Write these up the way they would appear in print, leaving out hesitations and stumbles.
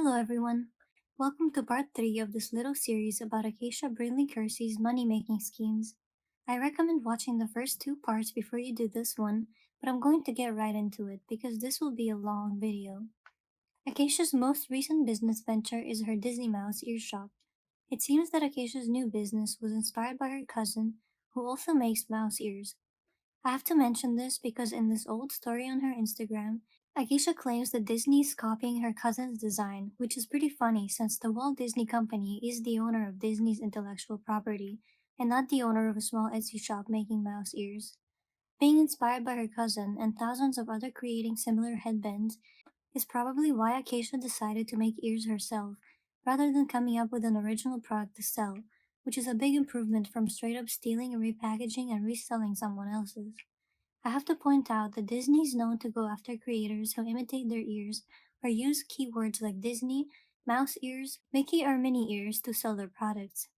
Hello, everyone. Welcome to part 3 of this little series about Acacia Kersey's money making schemes. I recommend watching the first two parts before you do this one, but I'm going to get right into it because this will be a long video. Acacia's most recent business venture is her Disney Mouse ear shop. It seems that Acacia's new business was inspired by her cousin, who also makes mouse ears. I have to mention this because in this old story on her Instagram, Agisha claims that Disney is copying her cousin's design, which is pretty funny since the Walt Disney Company is the owner of Disney's intellectual property and not the owner of a small Etsy shop making mouse ears. Being inspired by her cousin and thousands of other creating similar headbands is probably why Acacia decided to make ears herself rather than coming up with an original product to sell, which is a big improvement from straight up stealing, repackaging, and reselling someone else's. I have to point out that Disney is known to go after creators who imitate their ears or use keywords like Disney, mouse ears, Mickey, or Minnie ears to sell their products.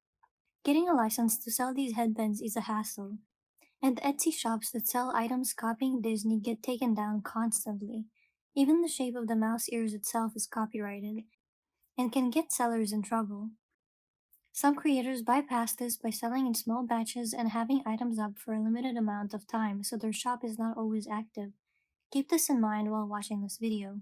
Getting a license to sell these headbands is a hassle, and Etsy shops that sell items copying Disney get taken down constantly. Even the shape of the mouse ears itself is copyrighted and can get sellers in trouble. Some creators bypass this by selling in small batches and having items up for a limited amount of time so their shop is not always active. Keep this in mind while watching this video.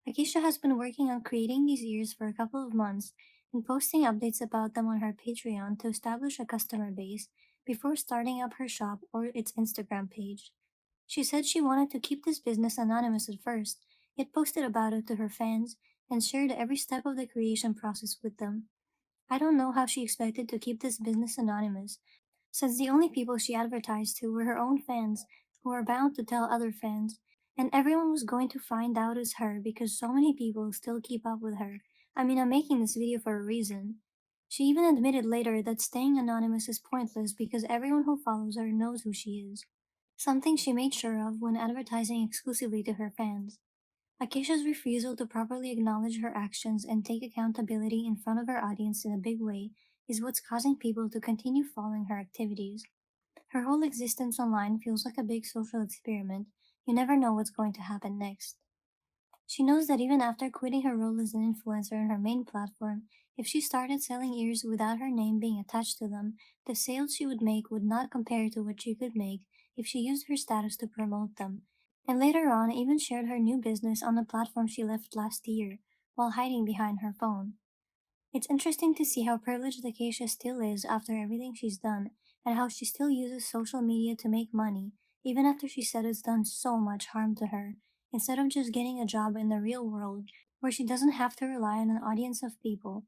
Akisha has been working on creating these ears for a couple of months and posting updates about them on her Patreon to establish a customer base before starting up her shop or its Instagram page. She said she wanted to keep this business anonymous at first, yet posted about it to her fans and shared every step of the creation process with them. I don't know how she expected to keep this business anonymous, since the only people she advertised to were her own fans, who are bound to tell other fans, and everyone was going to find out it's her because so many people still keep up with her. I mean, I'm making this video for a reason. She even admitted later that staying anonymous is pointless because everyone who follows her knows who she is, something she made sure of when advertising exclusively to her fans. Acacia's refusal to properly acknowledge her actions and take accountability in front of her audience in a big way is what's causing people to continue following her activities. Her whole existence online feels like a big social experiment. You never know what's going to happen next. She knows that even after quitting her role as an influencer on her main platform, if she started selling ears without her name being attached to them, the sales she would make would not compare to what she could make if she used her status to promote them, and later on even shared her new business on the platform she left last year, while hiding behind her phone. It's interesting to see how privileged Acacia still is after everything she's done, and how she still uses social media to make money, even after she said it's done so much harm to her, instead of just getting a job in the real world where she doesn't have to rely on an audience of people.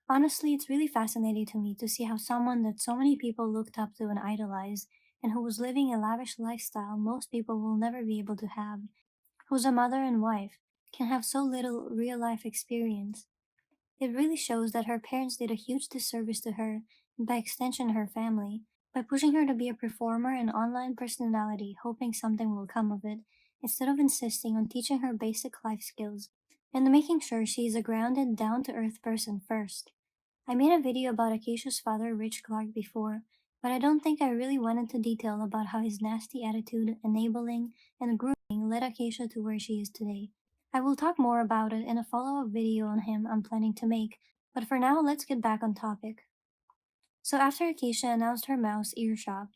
Honestly, it's really fascinating to me to see how someone that so many people looked up to and idolized, and who was living a lavish lifestyle most people will never be able to have, who's a mother and wife, can have so little real life experience. It really shows that her parents did a huge disservice to her, and by extension her family, by pushing her to be a performer and online personality, hoping something will come of it, instead of insisting on teaching her basic life skills and making sure she is a grounded, down to earth person first. I made a video about Acacia's father, Rich Clark, before, but I don't think I really went into detail about how his nasty attitude, enabling, and grooming led Acacia to where she is today. I will talk more about it in a follow up video on him I'm planning to make, but for now, let's get back on topic. So, after Acacia announced her mouse ear shop,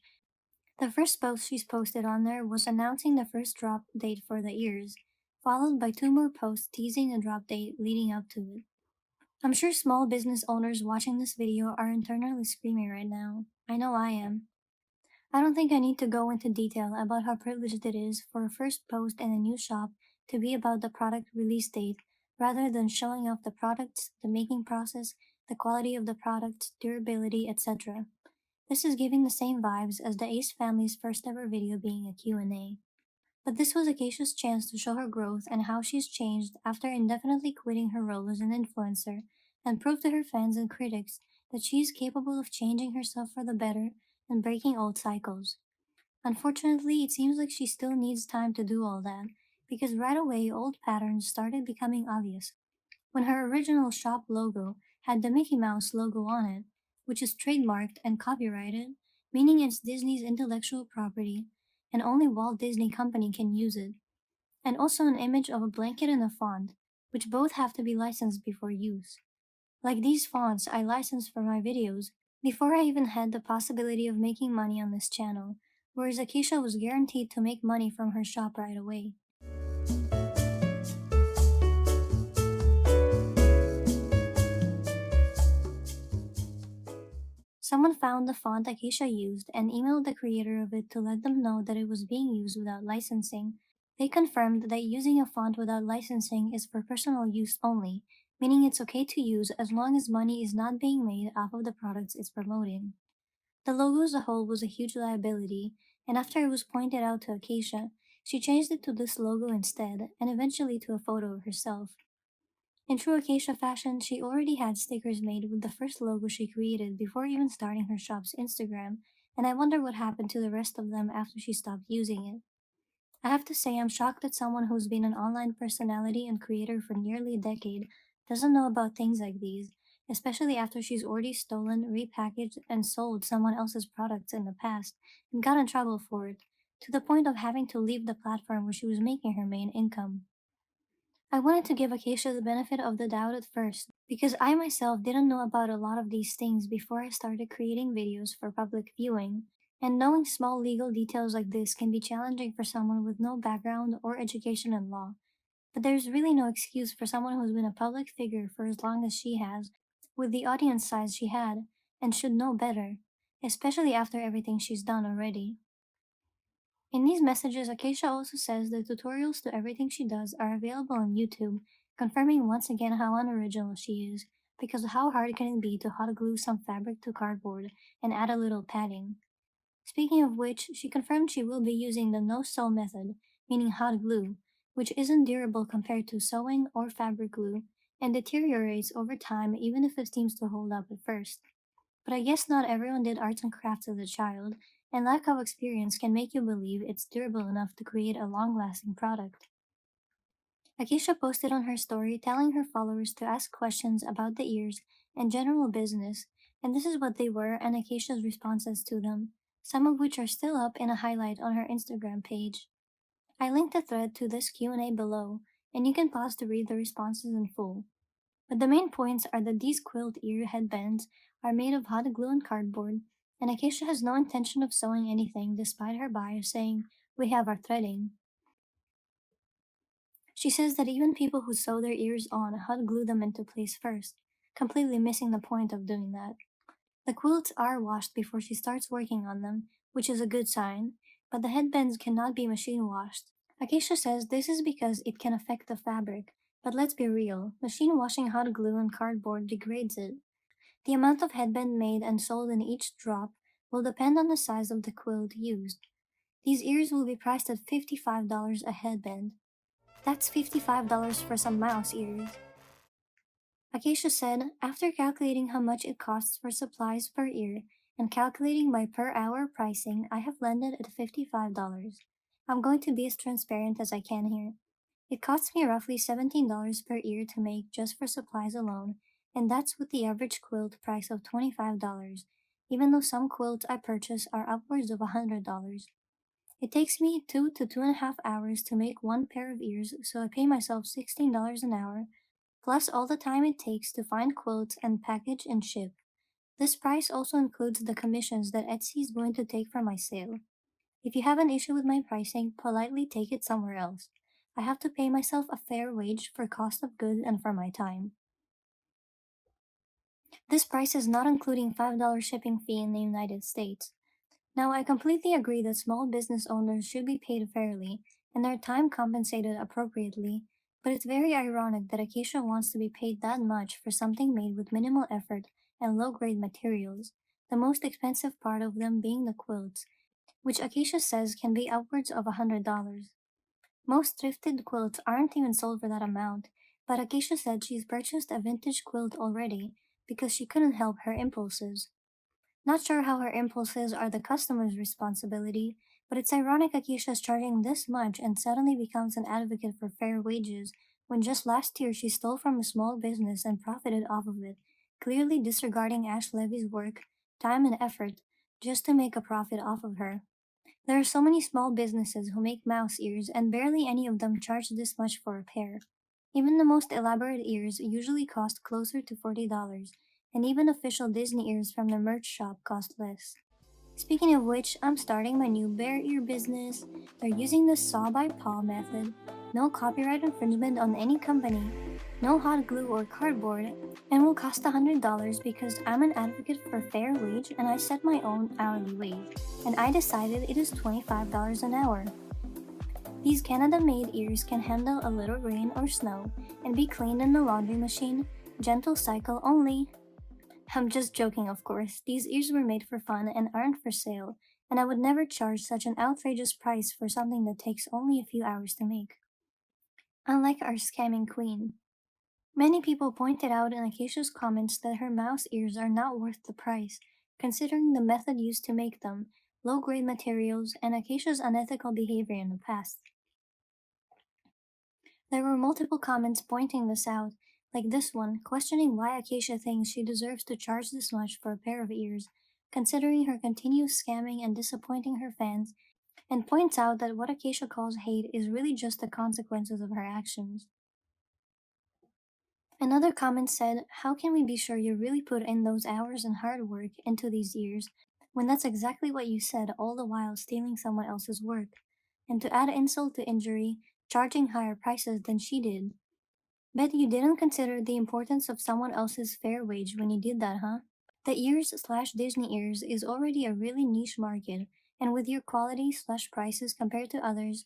the first post she's posted on there was announcing the first drop date for the ears, followed by two more posts teasing the drop date leading up to it. I'm sure small business owners watching this video are internally screaming right now. I know I am. I don't think I need to go into detail about how privileged it is for a first post in a new shop to be about the product release date rather than showing off the products, the making process, the quality of the product, durability, etc. This is giving the same vibes as the Ace family's first ever video being a Q&A. But this was Acacia's chance to show her growth and how she's changed after indefinitely quitting her role as an influencer and prove to her fans and critics that she is capable of changing herself for the better and breaking old cycles. Unfortunately, it seems like she still needs time to do all that because right away old patterns started becoming obvious. When her original shop logo had the Mickey Mouse logo on it, which is trademarked and copyrighted, meaning it's Disney's intellectual property and only Walt Disney Company can use it, and also an image of a blanket and a font, which both have to be licensed before use. Like these fonts I licensed for my videos before I even had the possibility of making money on this channel, whereas Acacia was guaranteed to make money from her shop right away. Someone found the font Acacia used and emailed the creator of it to let them know that it was being used without licensing. They confirmed that using a font without licensing is for personal use only, meaning it's okay to use as long as money is not being made off of the products it's promoting. The logo as a whole was a huge liability, and after it was pointed out to Acacia, she changed it to this logo instead, and eventually to a photo of herself. In true Acacia fashion, she already had stickers made with the first logo she created before even starting her shop's Instagram, and I wonder what happened to the rest of them after she stopped using it. I have to say, I'm shocked that someone who's been an online personality and creator for nearly a decade doesn't know about things like these, especially after she's already stolen, repackaged, and sold someone else's products in the past and got in trouble for it, to the point of having to leave the platform where she was making her main income. I wanted to give Acacia the benefit of the doubt at first, because I myself didn't know about a lot of these things before I started creating videos for public viewing, and knowing small legal details like this can be challenging for someone with no background or education in law. But there's really no excuse for someone who's been a public figure for as long as she has, with the audience size she had, and should know better, especially after everything she's done already. In these messages, Acacia also says the tutorials to everything she does are available on YouTube, confirming once again how unoriginal she is, because how hard can it be to hot glue some fabric to cardboard and add a little padding? Speaking of which, she confirmed she will be using the no-sew method, meaning hot glue, which isn't durable compared to sewing or fabric glue, and deteriorates over time even if it seems to hold up at first. But I guess not everyone did arts and crafts as a child, and lack of experience can make you believe it's durable enough to create a long lasting product. Akeisha posted on her story telling her followers to ask questions about the ears and general business, and this is what they were and Akeisha's responses to them, some of which are still up in a highlight on her Instagram page. I linked a thread to this Q&A below, and you can pause to read the responses in full. But the main points are that these quilt ear headbands are made of hot glue and cardboard, and Acacia has no intention of sewing anything despite her bio saying, "We have our threading." She says that even people who sew their ears on hot glue them into place first, completely missing the point of doing that. The quilts are washed before she starts working on them, which is a good sign, but the headbands cannot be machine washed. Acacia says this is because it can affect the fabric, but let's be real, machine washing hot glue and cardboard degrades it. The amount of headband made and sold in each drop will depend on the size of the quilt used. These ears will be priced at $55 a headband. That's $55 for some mouse ears. Acacia said, after calculating how much it costs for supplies per ear and calculating my per hour pricing, I have landed at $55. I'm going to be as transparent as I can here. It costs me roughly $17 per ear to make just for supplies alone, and that's with the average quilt price of $25, even though some quilts I purchase are upwards of $100. It takes me 2 to 2.5 hours to make one pair of ears, so I pay myself $16 an hour, plus all the time it takes to find quilts and package and ship. This price also includes the commissions that Etsy is going to take from my sale. If you have an issue with my pricing, politely take it somewhere else. I have to pay myself a fair wage for cost of goods and for my time. This price is not including $5 shipping fee in the United States. Now, I completely agree that small business owners should be paid fairly and their time compensated appropriately, but it's very ironic that Acacia wants to be paid that much for something made with minimal effort and low grade materials, the most expensive part of them being the quilts, which Acacia says can be upwards of $100. Most thrifted quilts aren't even sold for that amount, but Acacia said she's purchased a vintage quilt already because she couldn't help her impulses. Not sure how her impulses are the customer's responsibility, but it's ironic Acacia's charging this much and suddenly becomes an advocate for fair wages when just last year she stole from a small business and profited off of it, clearly disregarding Ash Levy's work, time, and effort just to make a profit off of her. There are so many small businesses who make mouse ears and barely any of them charge this much for a pair. Even the most elaborate ears usually cost closer to $40, and even official Disney ears from the merch shop cost less. Speaking of which, I'm starting my new bear ear business. They're using the saw by paw method. No copyright infringement on any company, no hot glue or cardboard, and will cost $100 because I'm an advocate for fair wage and I set my own hourly wage. And I decided it is $25 an hour. These Canada made ears can handle a little rain or snow and be cleaned in the laundry machine, gentle cycle only. I'm just joking, of course. These ears were made for fun and aren't for sale, and I would never charge such an outrageous price for something that takes only a few hours to make. Unlike our scamming queen. Many people pointed out in Acacia's comments that her mouse ears are not worth the price, considering the method used to make them, low grade materials, and Acacia's unethical behavior in the past. There were multiple comments pointing this out, like this one, questioning why Acacia thinks she deserves to charge this much for a pair of ears, considering her continuous scamming and disappointing her fans, and points out that what Acacia calls hate is really just the consequences of her actions. Another comment said, how can we be sure you really put in those hours and hard work into these ears when that's exactly what you said all the while stealing someone else's work? And to add insult to injury, charging higher prices than she did. Bet you didn't consider the importance of someone else's fair wage when you did that, huh? The ears slash Disney ears is already a really niche market, and with your quality slash prices compared to others,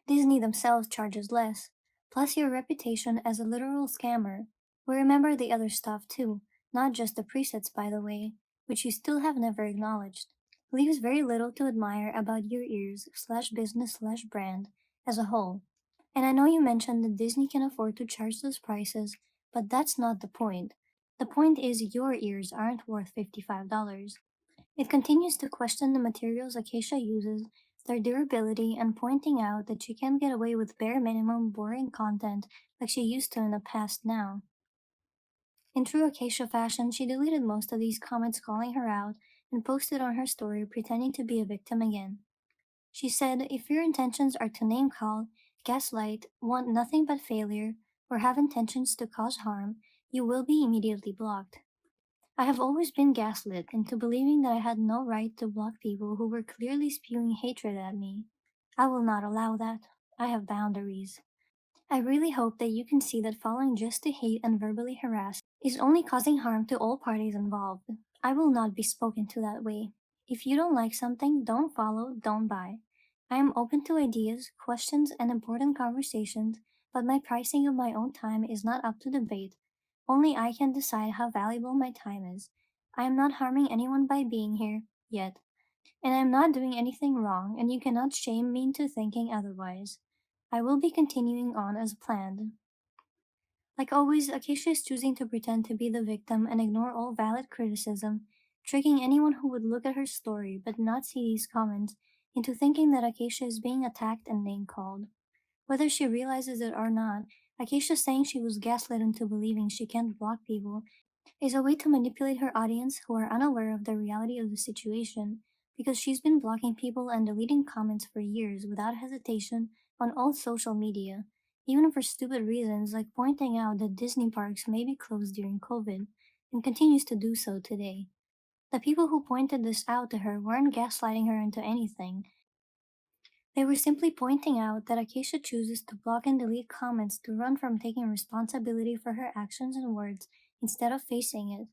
Disney themselves charges less. Plus your reputation as a literal scammer. We remember the other stuff too, not just the presets by the way, which you still have never acknowledged. Leaves very little to admire about your ears slash business slash brand as a whole. And I know you mentioned that Disney can afford to charge those prices, but that's not the point. The point is your ears aren't worth $55. It continues to question the materials Acacia uses, their durability, and pointing out that she can't get away with bare minimum boring content like she used to in the past now. In true Acacia fashion, she deleted most of these comments calling her out and posted on her story pretending to be a victim again. She said, if your intentions are to name call, gaslight, want nothing but failure, or have intentions to cause harm, you will be immediately blocked. I have always been gaslit into believing that I had no right to block people who were clearly spewing hatred at me. I will not allow that. I have boundaries. I really hope that you can see that following just to hate and verbally harass is only causing harm to all parties involved. I will not be spoken to that way. If you don't like something, don't follow, don't buy. I am open to ideas, questions, and important conversations, but my pricing of my own time is not up to debate. Only I can decide how valuable my time is. I am not harming anyone by being here, yet. And I am not doing anything wrong, and you cannot shame me into thinking otherwise. I will be continuing on as planned. Like always, Acacia is choosing to pretend to be the victim and ignore all valid criticism, tricking anyone who would look at her story but not see these comments into thinking that Acacia is being attacked and name called. Whether she realizes it or not, Acacia saying she was gaslit into believing she can't block people is a way to manipulate her audience who are unaware of the reality of the situation, because she's been blocking people and deleting comments for years without hesitation on all social media, even for stupid reasons like pointing out that Disney parks may be closed during COVID, and continues to do so today. The people who pointed this out to her weren't gaslighting her into anything. They were simply pointing out that Acacia chooses to block and delete comments to run from taking responsibility for her actions and words instead of facing it.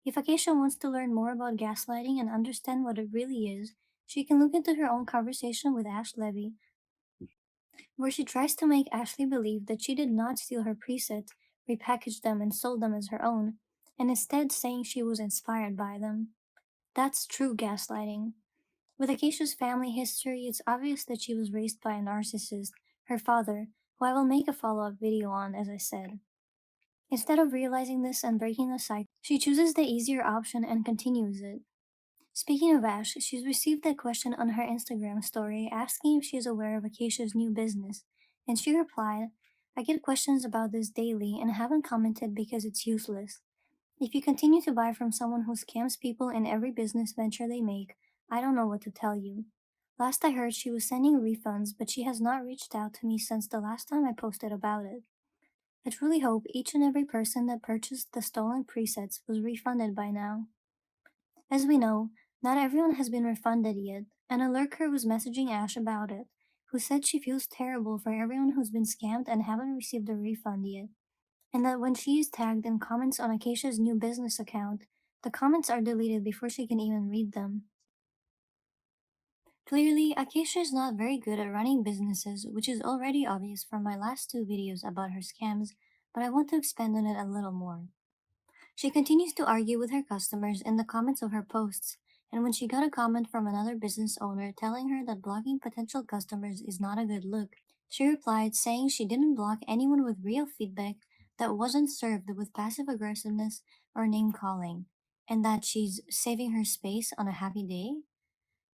If Acacia wants to learn more about gaslighting and understand what it really is, she can look into her own conversation with Ash Levy, where she tries to make Ashley believe that she did not steal her presets, repackaged them, and sold them as her own, and instead saying she was inspired by them. That's true gaslighting. With Acacia's family history, it's obvious that she was raised by a narcissist, her father, who I will make a follow up video on, as I said. Instead of realizing this and breaking the cycle, she chooses the easier option and continues it. Speaking of Ash, she's received a question on her Instagram story asking if she is aware of Acacia's new business, and she replied, I get questions about this daily and haven't commented because it's useless. If you continue to buy from someone who scams people in every business venture they make, I don't know what to tell you. Last I heard, she was sending refunds, but she has not reached out to me since the last time I posted about it. I truly hope each and every person that purchased the stolen presets was refunded by now. As we know, not everyone has been refunded yet, and a lurker was messaging Ash about it, who said she feels terrible for everyone who's been scammed and haven't received a refund yet, and that when she is tagged in comments on Acacia's new business account, the comments are deleted before she can even read them. Clearly, Acacia is not very good at running businesses, which is already obvious from my last two videos about her scams, but I want to expand on it a little more. She continues to argue with her customers in the comments of her posts, and when she got a comment from another business owner telling her that blocking potential customers is not a good look, she replied saying she didn't block anyone with real feedback that wasn't served with passive aggressiveness or name calling, and that she's saving her space on a happy day.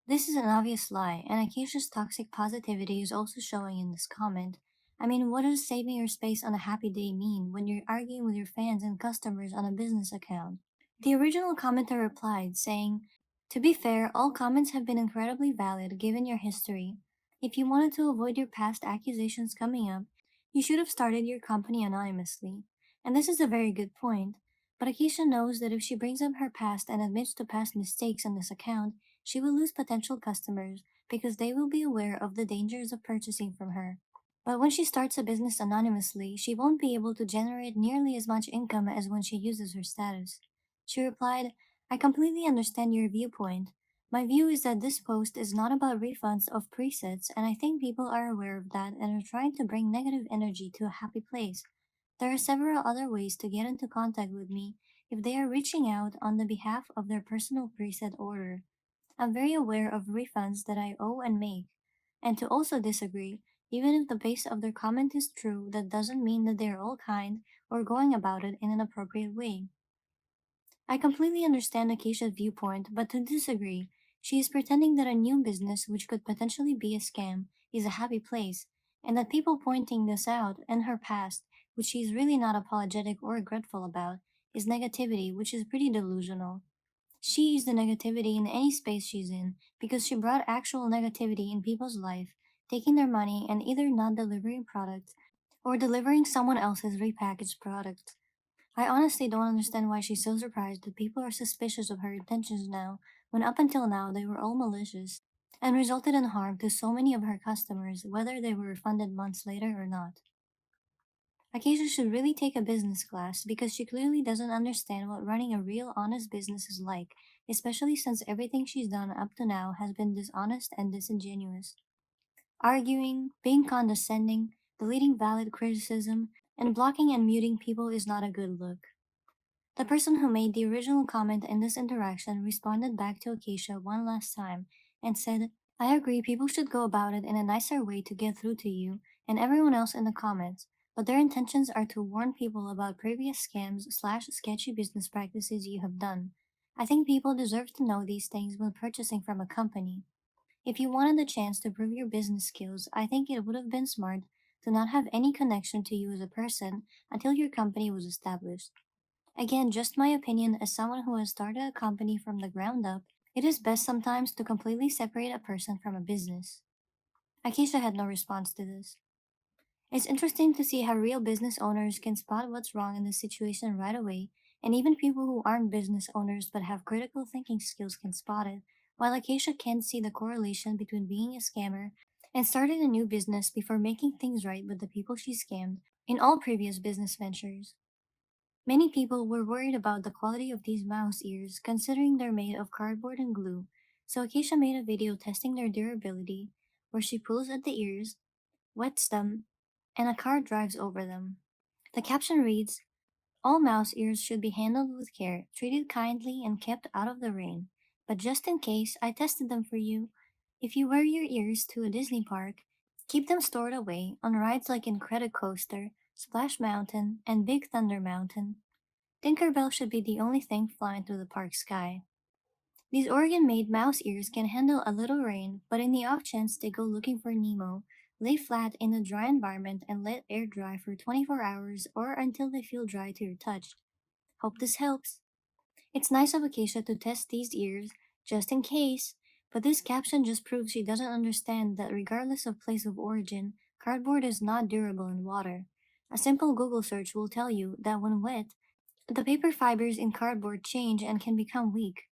This is an obvious lie, and Acacia's toxic positivity is also showing in this comment. I mean, what does saving your space on a happy day mean when you're arguing with your fans and customers on a business account? The original commenter replied, saying, "To be fair, all comments have been incredibly valid given your history. If you wanted to avoid your past accusations coming up, you should have started your company anonymously. And this is a very good point. But Akeisha knows that if she brings up her past and admits to past mistakes on this account, she will lose potential customers because they will be aware of the dangers of purchasing from her. But when she starts a business anonymously, she won't be able to generate nearly as much income as when she uses her status." She replied, "I completely understand your viewpoint. My view is that this post is not about refunds of presets, and I think people are aware of that and are trying to bring negative energy to a happy place. There are several other ways to get into contact with me if they are reaching out on the behalf of their personal preset order. I'm very aware of refunds that I owe and make. And to also disagree, even if the base of their comment is true, that doesn't mean that they are all kind or going about it in an appropriate way. I completely understand Acacia's viewpoint, but to disagree, she is pretending that a new business, which could potentially be a scam, is a happy place, and that people pointing this out and her past, which she is really not apologetic or regretful about, is negativity, which is pretty delusional. She is the negativity in any space she's in because she brought actual negativity in people's life, taking their money and either not delivering products or delivering someone else's repackaged product. I honestly don't understand why she's so surprised that people are suspicious of her intentions now, when up until now they were all malicious and resulted in harm to so many of her customers, whether they were refunded months later or not. Acacia should really take a business class because she clearly doesn't understand what running a real honest business is like, especially since everything she's done up to now has been dishonest and disingenuous. Arguing, being condescending, deleting valid criticism, and blocking and muting people is not a good look. The person who made the original comment in this interaction responded back to Acacia one last time and said, "I agree people should go about it in a nicer way to get through to you and everyone else in the comments, but their intentions are to warn people about previous scams/ sketchy business practices you have done. I think people deserve to know these things when purchasing from a company. If you wanted the chance to prove your business skills, I think it would have been smart to not have any connection to you as a person until your company was established. Again, just my opinion as someone who has started a company from the ground up, it is best sometimes to completely separate a person from a business." Acacia had no response to this. It's interesting to see how real business owners can spot what's wrong in the situation right away, and even people who aren't business owners but have critical thinking skills can spot it, while Acacia can't see the correlation between being a scammer and starting a new business before making things right with the people she scammed in all previous business ventures. Many people were worried about the quality of these mouse ears considering they're made of cardboard and glue, so Acacia made a video testing their durability where she pulls at the ears, wets them, and a car drives over them. The caption reads, "All mouse ears should be handled with care, treated kindly, and kept out of the rain. But just in case, I tested them for you. If you wear your ears to a Disney park, keep them stored away on rides like Incredicoaster, Splash Mountain, and Big Thunder Mountain. Tinkerbell should be the only thing flying through the park sky. These Oregon-made mouse ears can handle a little rain, but in the off chance they go looking for Nemo, lay flat in a dry environment and let air dry for 24 hours or until they feel dry to your touch. Hope this helps." It's nice of Acacia to test these ears, just in case, but this caption just proves she doesn't understand that regardless of place of origin, cardboard is not durable in water. A simple Google search will tell you that when wet, the paper fibers in cardboard change and can become weak.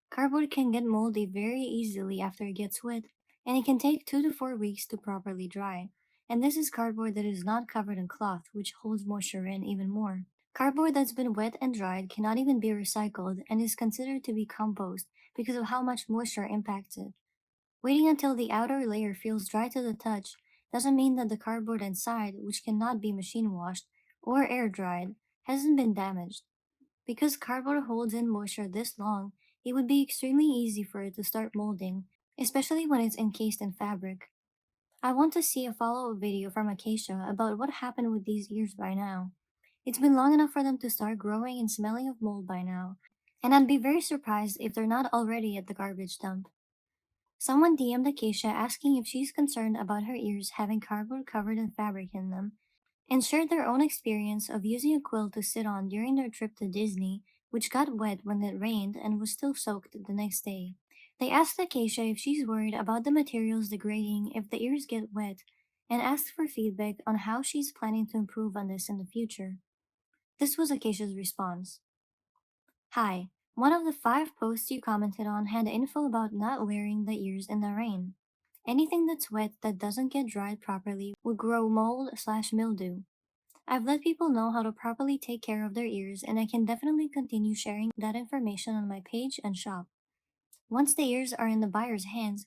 Cardboard can get moldy very easily after it gets wet, and it can take 2 to 4 weeks to properly dry. And this is cardboard that is not covered in cloth, which holds moisture in even more. Cardboard that's been wet and dried cannot even be recycled and is considered to be compost because of how much moisture impacts it. Waiting until the outer layer feels dry to the touch doesn't mean that the cardboard inside, which cannot be machine washed or air dried, hasn't been damaged. Because cardboard holds in moisture this long, it would be extremely easy for it to start molding, especially when it's encased in fabric. I want to see a follow up video from Acacia about what happened with these ears by now. It's been long enough for them to start growing and smelling of mold by now, and I'd be very surprised if they're not already at the garbage dump. Someone DM'd Acacia asking if she's concerned about her ears having cardboard covered in fabric in them, and shared their own experience of using a quilt to sit on during their trip to Disney, which got wet when it rained and was still soaked the next day. They asked Acacia if she's worried about the materials degrading if the ears get wet, and asked for feedback on how she's planning to improve on this in the future. This was Acacia's response. Hi, one of the 5 posts you commented on had info about not wearing the ears in the rain. Anything that's wet that doesn't get dried properly would grow mold/mildew. I've let people know how to properly take care of their ears, and I can definitely continue sharing that information on my page and shop. Once the ears are in the buyer's hands,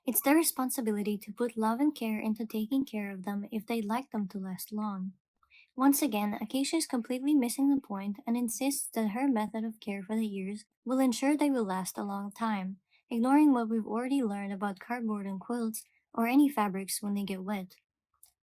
it's their responsibility to put love and care into taking care of them if they'd like them to last long. Once again, Acacia is completely missing the point and insists that her method of care for the ears will ensure they will last a long time, ignoring what we've already learned about cardboard and quilts or any fabrics when they get wet.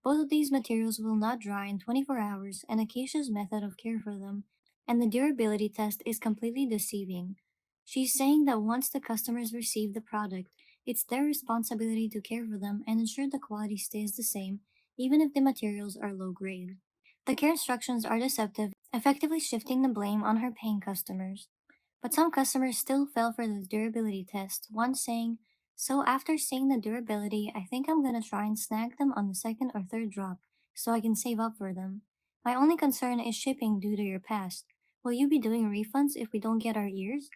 Both of these materials will not dry in 24 hours, and Acacia's method of care for them and the durability test is completely deceiving. She's saying that once the customers receive the product, it's their responsibility to care for them and ensure the quality stays the same, even if the materials are low grade. The care instructions are deceptive, effectively shifting the blame on her paying customers. But some customers still fell for the durability test, one saying, "So after seeing the durability, I think I'm gonna try and snag them on the second or third drop so I can save up for them. My only concern is shipping due to your past. Will you be doing refunds if we don't get our ears?"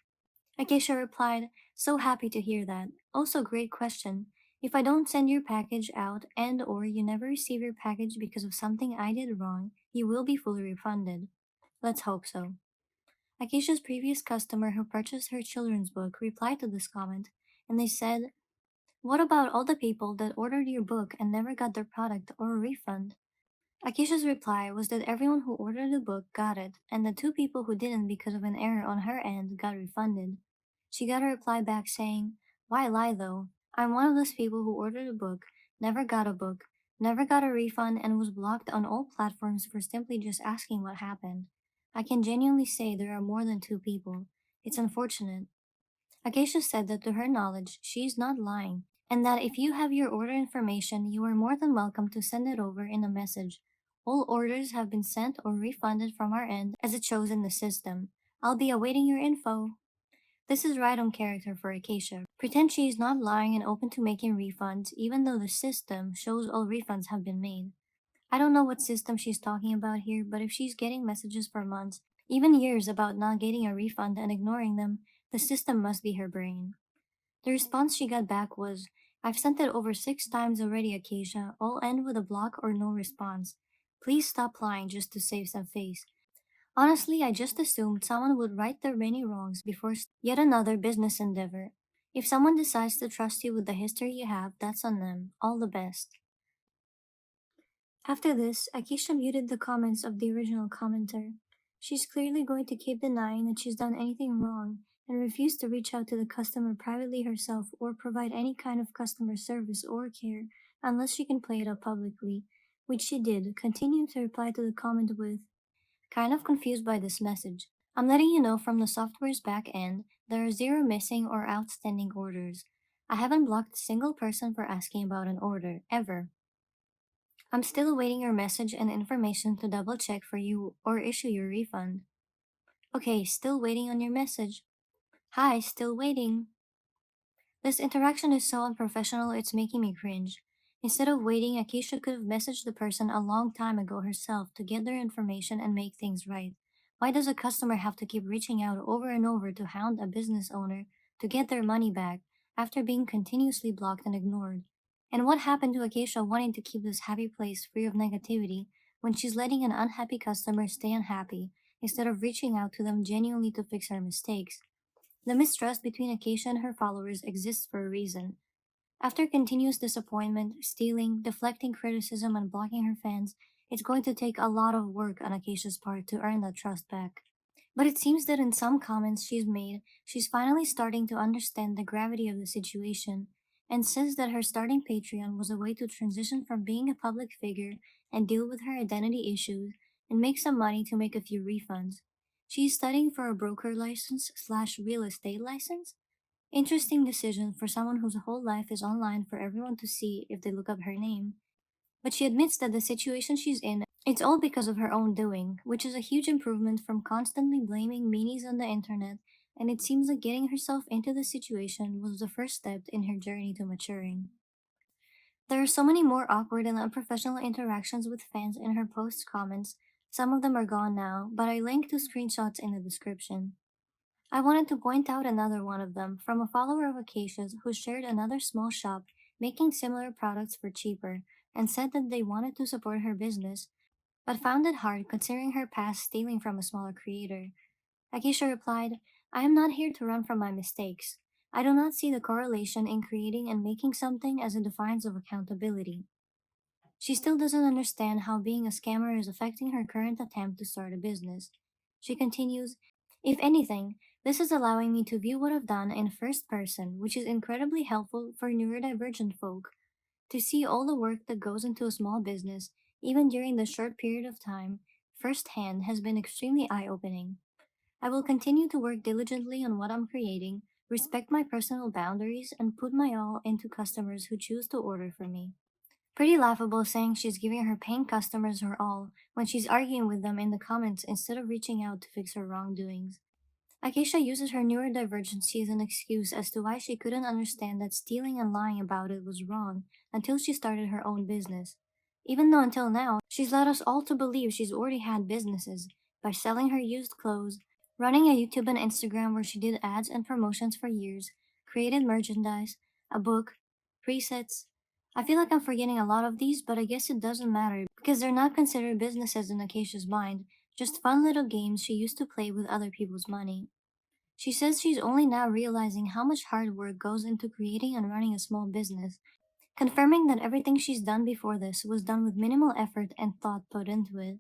Acacia replied, "So happy to hear that. Also great question. If I don't send your package out and or you never receive your package because of something I did wrong, you will be fully refunded. Let's hope so." Acacia's previous customer who purchased her children's book replied to this comment, and they said, "What about all the people that ordered your book and never got their product or a refund?" Acacia's reply was that everyone who ordered the book got it, and the 2 people who didn't because of an error on her end got refunded. She got a reply back saying, "Why lie though? I'm one of those people who ordered a book, never got a book, never got a refund, and was blocked on all platforms for simply just asking what happened. I can genuinely say there are more than 2 people. It's unfortunate." Acacia said that to her knowledge, she is not lying, and that if you have your order information, you are more than welcome to send it over in a message. All orders have been sent or refunded from our end as it shows in the system. I'll be awaiting your info. This is right on character for Acacia. Pretend she is not lying and open to making refunds, even though the system shows all refunds have been made. I don't know what system she's talking about here, but if she's getting messages for months, even years about not getting a refund and ignoring them, the system must be her brain. The response she got back was, "I've sent it over 6 times already, Acacia, all end with a block or no response. Please stop lying just to save some face. Honestly, I just assumed someone would right their many wrongs before yet another business endeavor. If someone decides to trust you with the history you have, that's on them. All the best." After this, Acacia muted the comments of the original commenter. She's clearly going to keep denying that she's done anything wrong and refuse to reach out to the customer privately herself or provide any kind of customer service or care unless she can play it up publicly, which she did, continuing to reply to the comment with, "Kind of confused by this message. I'm letting you know from the software's back end, there are 0 missing or outstanding orders. I haven't blocked a single person for asking about an order, ever. I'm still awaiting your message and information to double check for you or issue your refund. Okay, still waiting on your message. Hi, still waiting." This interaction is so unprofessional it's making me cringe. Instead of waiting, Acacia could have messaged the person a long time ago herself to get their information and make things right. Why does a customer have to keep reaching out over and over to hound a business owner to get their money back after being continuously blocked and ignored? And what happened to Acacia wanting to keep this happy place free of negativity when she's letting an unhappy customer stay unhappy instead of reaching out to them genuinely to fix her mistakes? The mistrust between Acacia and her followers exists for a reason. After continuous disappointment, stealing, deflecting criticism, and blocking her fans, it's going to take a lot of work on Acacia's part to earn that trust back. But it seems that in some comments she's made, she's finally starting to understand the gravity of the situation and says that her starting Patreon was a way to transition from being a public figure and deal with her identity issues and make some money to make a few refunds. She's studying for a broker license slash real estate license. Interesting decision for someone whose whole life is online for everyone to see if they look up her name. But she admits that the situation she's in, it's all because of her own doing, which is a huge improvement from constantly blaming meanies on the internet, and it seems like getting herself into the situation was the first step in her journey to maturing. There are so many more awkward and unprofessional interactions with fans in her post comments. Some of them are gone now, but I linked to screenshots in the description. I wanted to point out another one of them from a follower of Acacia's who shared another small shop making similar products for cheaper and said that they wanted to support her business, but found it hard considering her past stealing from a smaller creator. Acacia replied, I am not here to run from my mistakes. I do not see the correlation in creating and making something as a defiance of accountability. She still doesn't understand how being a scammer is affecting her current attempt to start a business. She continues, if anything, this is allowing me to view what I've done in first person, which is incredibly helpful for neurodivergent folk. To see all the work that goes into a small business, even during the short period of time, firsthand has been extremely eye opening. I will continue to work diligently on what I'm creating, respect my personal boundaries, and put my all into customers who choose to order from me. Pretty laughable saying she's giving her paying customers her all when she's arguing with them in the comments instead of reaching out to fix her wrongdoings. Acacia uses her neurodivergency as an excuse as to why she couldn't understand that stealing and lying about it was wrong until she started her own business. Even though until now, she's led us all to believe she's already had businesses by selling her used clothes, running a YouTube and Instagram where she did ads and promotions for years, created merchandise, a book, presets. I feel like I'm forgetting a lot of these, but I guess it doesn't matter because they're not considered businesses in Acacia's mind, just fun little games she used to play with other people's money. She says she's only now realizing how much hard work goes into creating and running a small business, confirming that everything she's done before this was done with minimal effort and thought put into it.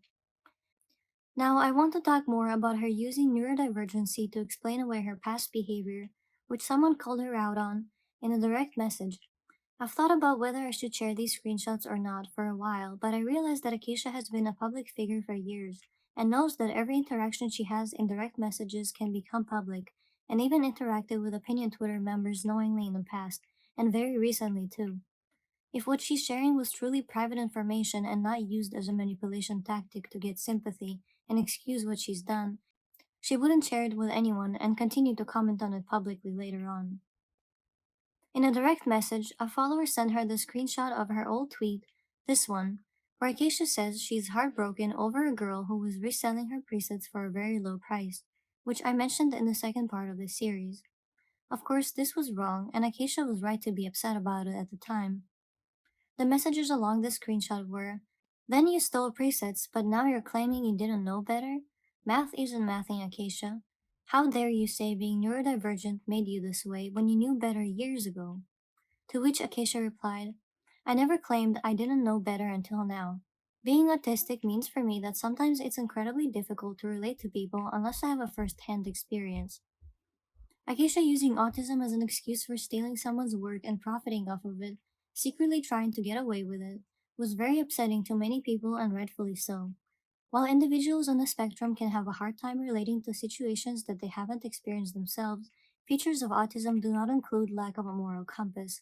Now, I want to talk more about her using neurodivergency to explain away her past behavior, which someone called her out on in a direct message. I've thought about whether I should share these screenshots or not for a while, but I realized that Acacia has been a public figure for years and knows that every interaction she has in direct messages can become public, and even interacted with opinion Twitter members knowingly in the past, and very recently too. If what she's sharing was truly private information and not used as a manipulation tactic to get sympathy and excuse what she's done, she wouldn't share it with anyone and continue to comment on it publicly later on. In a direct message, a follower sent her the screenshot of her old tweet, this one, where Acacia says she's heartbroken over a girl who was reselling her presets for a very low price, which I mentioned in the second part of this series. Of course, this was wrong, and Acacia was right to be upset about it at the time. The messages along the screenshot were, then you stole presets, but now you're claiming you didn't know better? Math isn't mathing, Acacia. How dare you say being neurodivergent made you this way when you knew better years ago? To which Acacia replied, I never claimed I didn't know better until now. Being autistic means for me that sometimes it's incredibly difficult to relate to people unless I have a first hand experience. Acacia using autism as an excuse for stealing someone's work and profiting off of it, secretly trying to get away with it, was very upsetting to many people and rightfully so. While individuals on the spectrum can have a hard time relating to situations that they haven't experienced themselves, features of autism do not include lack of a moral compass.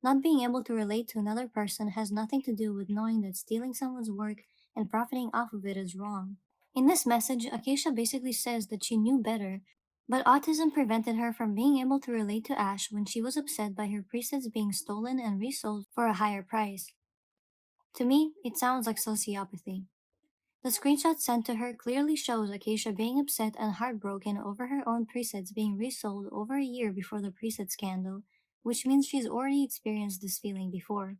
Not being able to relate to another person has nothing to do with knowing that stealing someone's work and profiting off of it is wrong. In this message, Acacia basically says that she knew better, But autism prevented her from being able to relate to Ash when she was upset by her presets being stolen and resold for a higher price. To me, it sounds like sociopathy. The screenshot sent to her clearly shows Acacia being upset and heartbroken over her own presets being resold over a year before the preset scandal, which means she's already experienced this feeling before.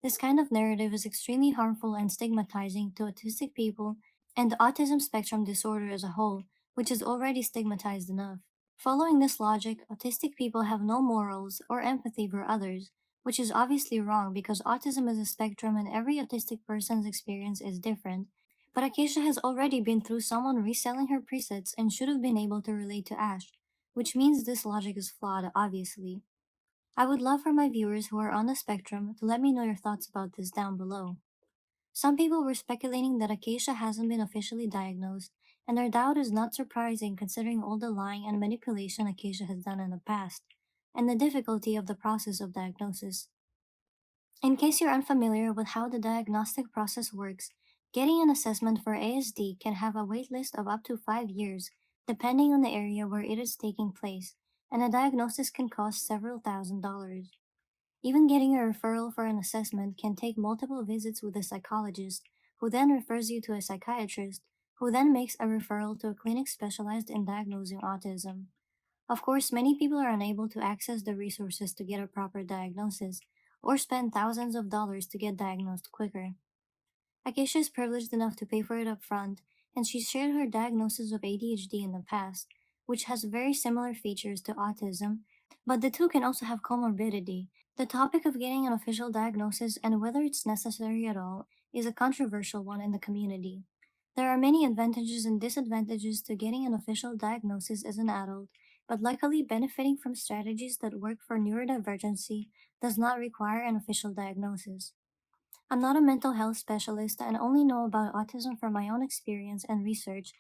This kind of narrative is extremely harmful and stigmatizing to autistic people and the autism spectrum disorder as a whole, which is already stigmatized enough. Following this logic, autistic people have no morals or empathy for others, which is obviously wrong because autism is a spectrum and every autistic person's experience is different. But Acacia has already been through someone reselling her presets and should have been able to relate to Ash, which means this logic is flawed, obviously. I would love for my viewers who are on the spectrum to let me know your thoughts about this down below. Some people were speculating that Acacia hasn't been officially diagnosed, and their doubt is not surprising considering all the lying and manipulation Acacia has done in the past, and the difficulty of the process of diagnosis. In case you're unfamiliar with how the diagnostic process works, getting an assessment for ASD can have a wait list of up to 5 years, depending on the area where it is taking place, and a diagnosis can cost several $1,000s. Even getting a referral for an assessment can take multiple visits with a psychologist, who then refers you to a psychiatrist, who then makes a referral to a clinic specialized in diagnosing autism. Of course, many people are unable to access the resources to get a proper diagnosis, or spend thousands of dollars to get diagnosed quicker. Acacia is privileged enough to pay for it up front, and she shared her diagnosis of ADHD in the past, which has very similar features to autism, but the two can also have comorbidity. The topic of getting an official diagnosis and whether it's necessary at all is a controversial one in the community. There are many advantages and disadvantages to getting an official diagnosis as an adult, but luckily benefiting from strategies that work for neurodivergency does not require an official diagnosis. I'm not a mental health specialist and only know about autism from my own experience and research,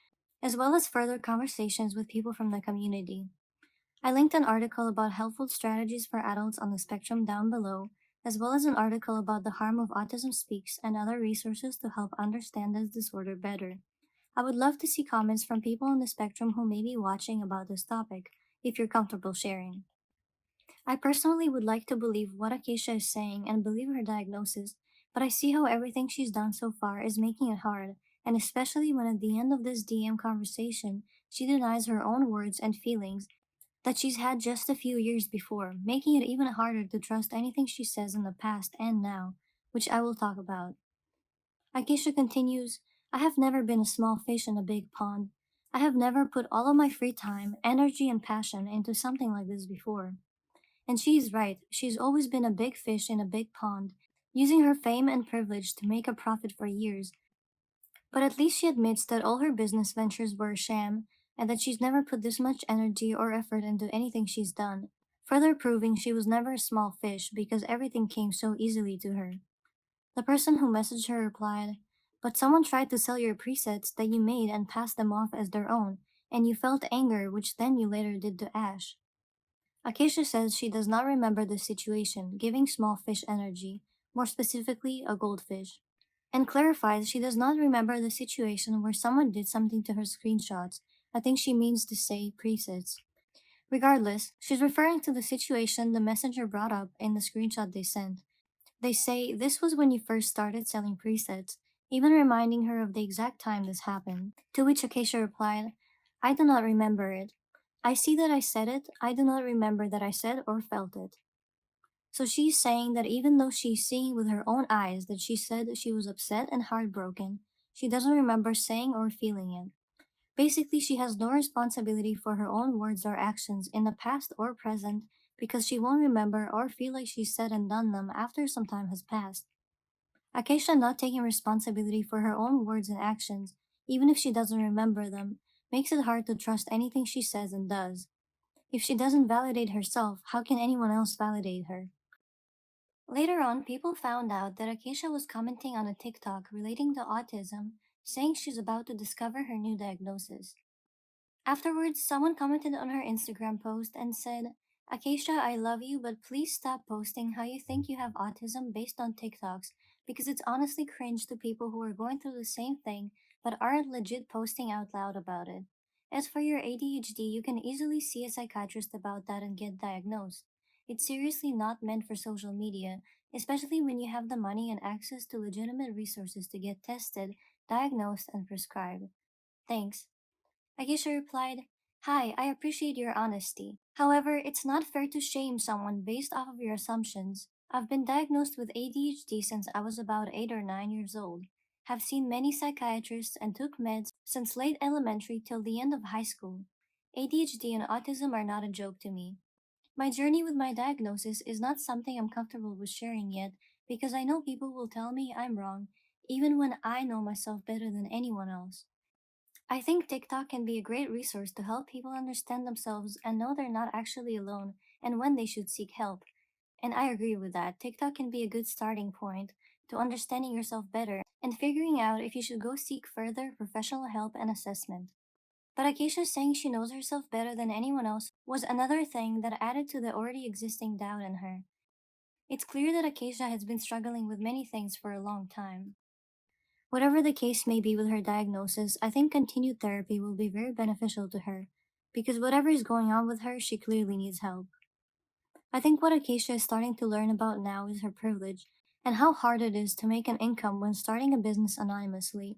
as well as further conversations with people from the community. I linked an article about helpful strategies for adults on the spectrum down below, as well as an article about the harm of autism speaks and other resources to help understand this disorder better. I would love to see comments from people on the spectrum who may be watching about this topic, if you're comfortable sharing. I personally would like to believe what Acacia is saying and believe her diagnosis, but I see how everything she's done so far is making it hard, and especially when at the end of this DM conversation, she denies her own words and feelings that she's had just a few years before, making it even harder to trust anything she says in the past and now, which I will talk about. Acacia continues, I have never been a small fish in a big pond. I have never put all of my free time, energy, and passion into something like this before. And she's right, she's always been a big fish in a big pond, using her fame and privilege to make a profit for years. But at least she admits that all her business ventures were a sham, and that she's never put this much energy or effort into anything she's done, further proving she was never a small fish because everything came so easily to her. The person who messaged her replied, but someone tried to sell your presets that you made and passed them off as their own, and you felt anger, which then you later did to Ash. Acacia says she does not remember the situation, giving small fish energy, more specifically, a goldfish, and clarifies she does not remember the situation where someone did something to her screenshots. I think she means to say presets. Regardless, she's referring to the situation the messenger brought up in the screenshot they sent. They say this was when you first started selling presets, even reminding her of the exact time this happened. To which Acacia replied, I do not remember it. I see that I said it, I do not remember that I said or felt it. So she's saying that even though she's seeing with her own eyes that she said that she was upset and heartbroken, she doesn't remember saying or feeling it. Basically, she has no responsibility for her own words or actions in the past or present because she won't remember or feel like she said and done them after some time has passed. Acacia not taking responsibility for her own words and actions, even if she doesn't remember them, makes it hard to trust anything she says and does. If she doesn't validate herself, how can anyone else validate her? Later on, people found out that Acacia was commenting on a TikTok relating to autism, saying she's about to discover her new diagnosis. Afterwards, someone commented on her Instagram post and said, Acacia, I love you, but please stop posting how you think you have autism based on TikToks because it's honestly cringe to people who are going through the same thing but aren't legit posting out loud about it. As for your ADHD, you can easily see a psychiatrist about that and get diagnosed. It's seriously not meant for social media, especially when you have the money and access to legitimate resources to get tested, diagnosed, and prescribed. Thanks. Agisha replied, Hi, I appreciate your honesty. However, it's not fair to shame someone based off of your assumptions. I've been diagnosed with ADHD since I was about 8 or 9 years old, have seen many psychiatrists, and took meds since late elementary till the end of high school. ADHD and autism are not a joke to me. My journey with my diagnosis is not something I'm comfortable with sharing yet because I know people will tell me I'm wrong, even when I know myself better than anyone else. I think TikTok can be a great resource to help people understand themselves and know they're not actually alone and when they should seek help. And I agree with that. TikTok can be a good starting point to understanding yourself better and figuring out if you should go seek further professional help and assessment. But Acacia saying she knows herself better than anyone else was another thing that added to the already existing doubt in her. It's clear that Acacia has been struggling with many things for a long time. Whatever the case may be with her diagnosis, I think continued therapy will be very beneficial to her, because whatever is going on with her, she clearly needs help. I think what Acacia is starting to learn about now is her privilege, and how hard it is to make an income when starting a business anonymously,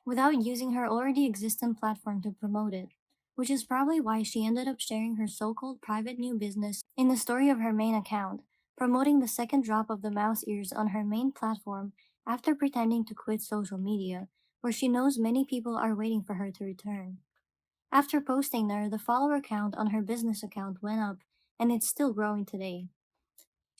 without using her already existent platform to promote it, which is probably why she ended up sharing her so called private new business in the story of her main account, promoting the second drop of the mouse ears on her main platform after pretending to quit social media, where she knows many people are waiting for her to return. After posting there, the follower count on her business account went up, and it's still growing today.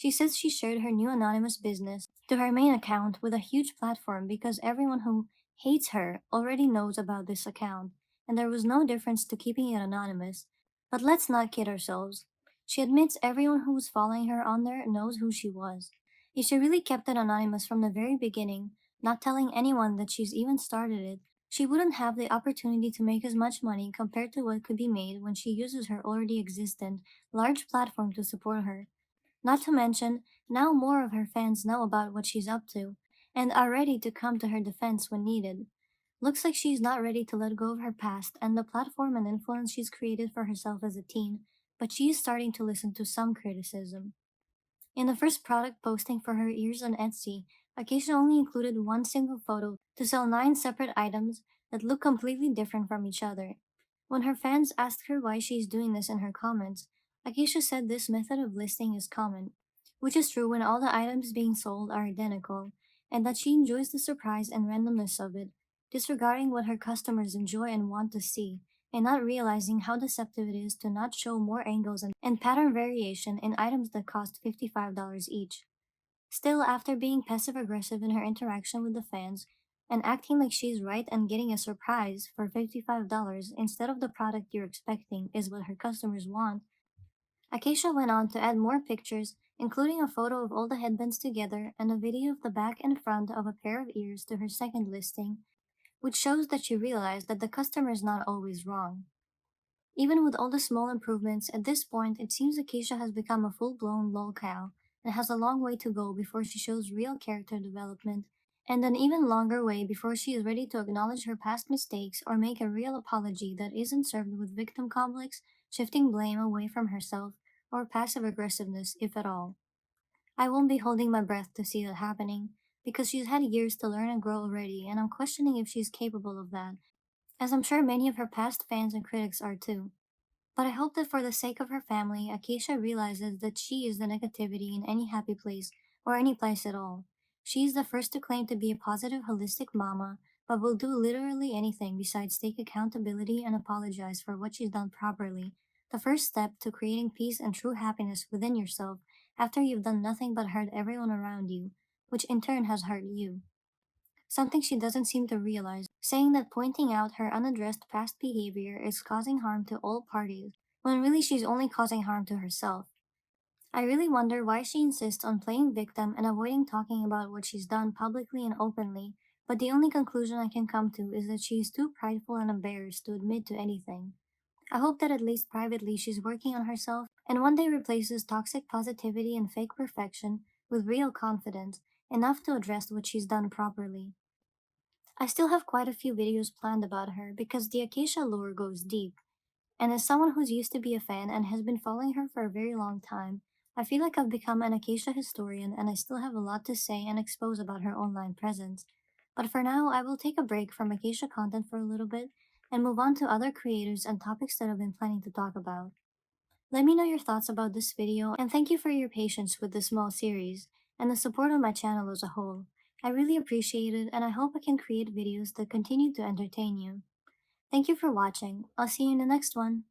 She says she shared her new anonymous business to her main account with a huge platform because everyone who hates her already knows about this account, and there was no difference to keeping it anonymous. But let's not kid ourselves. She admits everyone who was following her on there knows who she was. If she really kept it anonymous from the very beginning, not telling anyone that she's even started it, she wouldn't have the opportunity to make as much money compared to what could be made when she uses her already existent large platform to support her. Not to mention, now more of her fans know about what she's up to and are ready to come to her defense when needed. Looks like she's not ready to let go of her past and the platform and influence she's created for herself as a teen, but she is starting to listen to some criticism. In the first product posting for her ears on Etsy, Acacia only included one single photo to sell 9 separate items that look completely different from each other. When her fans asked her why she is doing this in her comments, Acacia said this method of listing is common, which is true when all the items being sold are identical, and that she enjoys the surprise and randomness of it, disregarding what her customers enjoy and want to see, and not realizing how deceptive it is to not show more angles and pattern variation in items that cost $55 each. Still, after being passive aggressive in her interaction with the fans and acting like she's right and getting a surprise for $55 instead of the product you're expecting is what her customers want, Acacia went on to add more pictures, including a photo of all the headbands together and a video of the back and front of a pair of ears to her second listing, which shows that she realized that the customer is not always wrong. Even with all the small improvements, at this point it seems Acacia has become a full-blown lolcow and has a long way to go before she shows real character development, and an even longer way before she is ready to acknowledge her past mistakes or make a real apology that isn't served with victim complex, shifting blame away from herself, or passive aggressiveness, if at all. I won't be holding my breath to see that happening, because she's had years to learn and grow already, and I'm questioning if she's capable of that, as I'm sure many of her past fans and critics are too. But I hope that for the sake of her family, Acacia realizes that she is the negativity in any happy place, or any place at all. She is the first to claim to be a positive, holistic mama, but will do literally anything besides take accountability and apologize for what she's done properly. The first step to creating peace and true happiness within yourself after you've done nothing but hurt everyone around you, which in turn has hurt you. Something she doesn't seem to realize, saying that pointing out her unaddressed past behavior is causing harm to all parties, when really she's only causing harm to herself. I really wonder why she insists on playing victim and avoiding talking about what she's done publicly and openly, but the only conclusion I can come to is that she is too prideful and embarrassed to admit to anything. I hope that at least privately she's working on herself and one day replaces toxic positivity and fake perfection with real confidence, enough to address what she's done properly. I still have quite a few videos planned about her because the Acacia lore goes deep, and as someone who's used to be a fan and has been following her for a very long time, I feel like I've become an Acacia historian and I still have a lot to say and expose about her online presence. But for now, I will take a break from Acacia content for a little bit and move on to other creators and topics that I've been planning to talk about. Let me know your thoughts about this video and thank you for your patience with this small series and the support on my channel as a whole. I really appreciate it and I hope I can create videos that continue to entertain you. Thank you for watching. I'll see you in the next one.